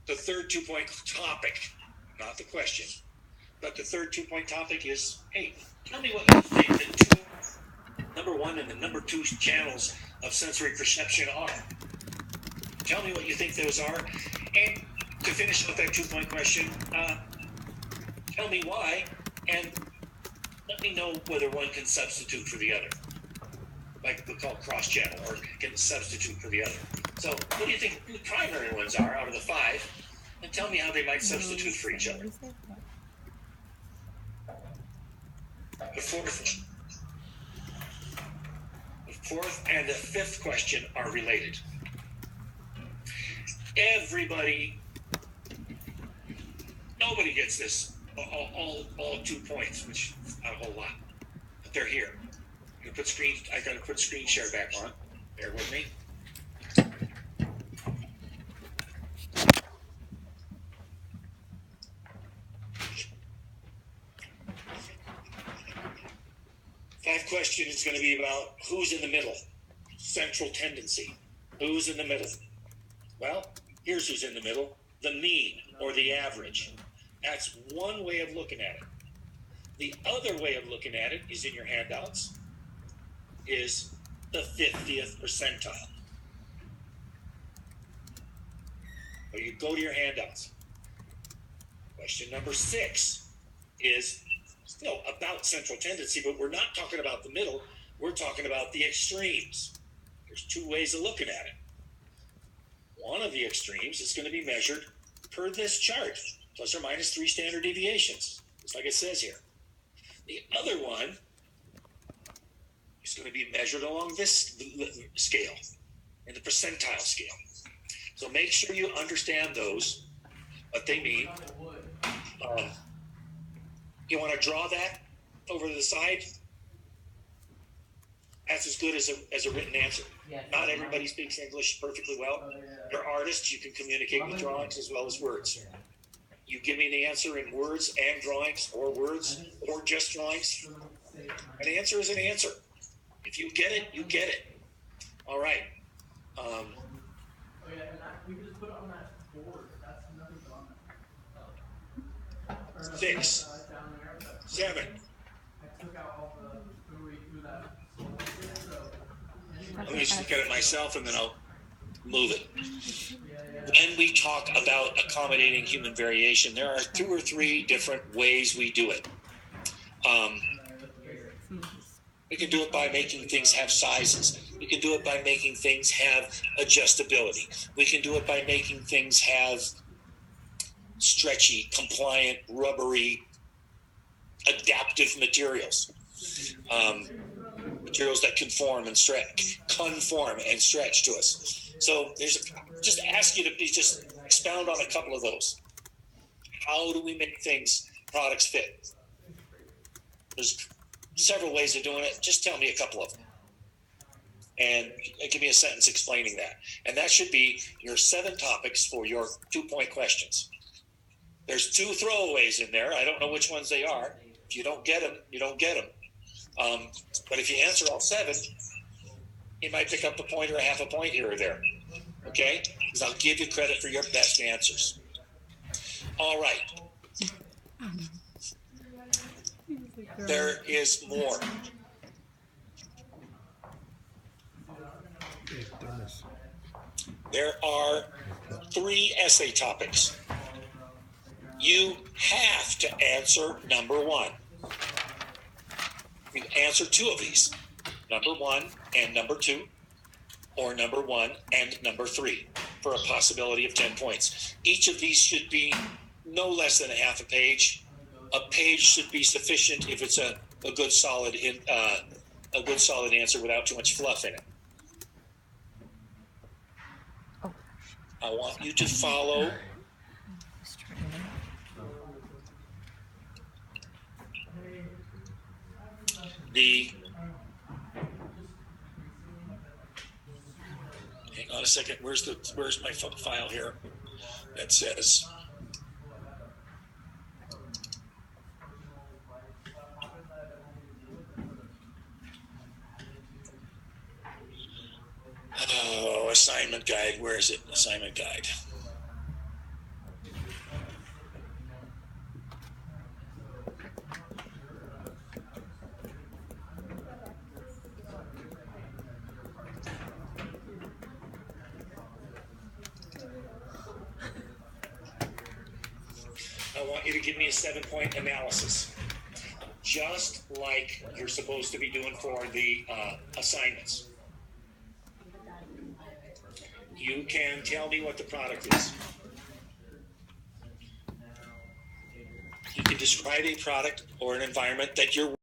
The third 2-point topic, not the question, but the third 2-point topic is, hey, tell me what you think the number 1 and the number 2 channels of sensory perception are. Tell me what you think those are. And to finish up that 2-point question, tell me why, and let me know whether one can substitute for the other. Like we call cross-channel, or can substitute for the other. So what do you think the primary ones are out of the 5? And tell me how they might substitute for each other. The fourth and the 5th question are related. Nobody gets this, all 2 points, which is not a whole lot, but they're here. I gotta put screen share back on. Bear with me. Five question is going to be about who's in the middle. Central tendency. Who's in the middle? Well, here's who's in the middle. The mean, or the average. That's one way of looking at it. The other way of looking at it is in your handouts, is the 50th percentile. So you go to your handouts. Question number 6 is still about central tendency, but we're not talking about the middle. We're talking about the extremes. There's 2 ways of looking at it. One of the extremes is going to be measured per this chart, plus or minus 3 standard deviations, just like it says here. The other one is going to be measured along this scale, in the percentile scale. So make sure you understand those, what they mean. You want to draw that over to the side? That's as good as a written answer. Not everybody speaks English perfectly well. You're artists, you can communicate with drawings as well as words. You give me the answer in words and drawings, or words, or just drawings. An answer is an answer. If you get it, you get it. All right. We can just put it on that board. That's nothing on that. 6, 7. I took out all the through that. Let me just look at it myself and then I'll move it. When we talk about accommodating human variation, there are 2 or 3 different ways we do it. We can do it by making things have sizes. We can do it by making things have adjustability. We can do it by making things have stretchy, compliant, rubbery, adaptive materials. Materials that conform and stretch to us. So just ask you to just expound on a couple of those. How do we make products fit? There's several ways of doing it. Just tell me a couple of them. And give me a sentence explaining that. And that should be your 7 topics for your 2-point questions. There's 2 throwaways in there. I don't know which ones they are. If you don't get them, you don't get them. But if you answer all 7, you might pick up a point or a half a point here or there. Okay? Because I'll give you credit for your best answers. All right. There is more. There are 3 essay topics. You have to answer number 1. You can answer 2 of these, number 1 and number 2, or number 1 and number 3, for a possibility of 10 points. Each of these should be no less than a half a page. A page should be sufficient if it's a good solid answer without too much fluff in it. I want you to follow hang on a second, where's my file here that says assignment guide. Where is it? Assignment guide. I want you to give me a 7-point analysis, just like you're supposed to be doing for the assignments. You can tell me what the product is. You can describe a product or an environment that you're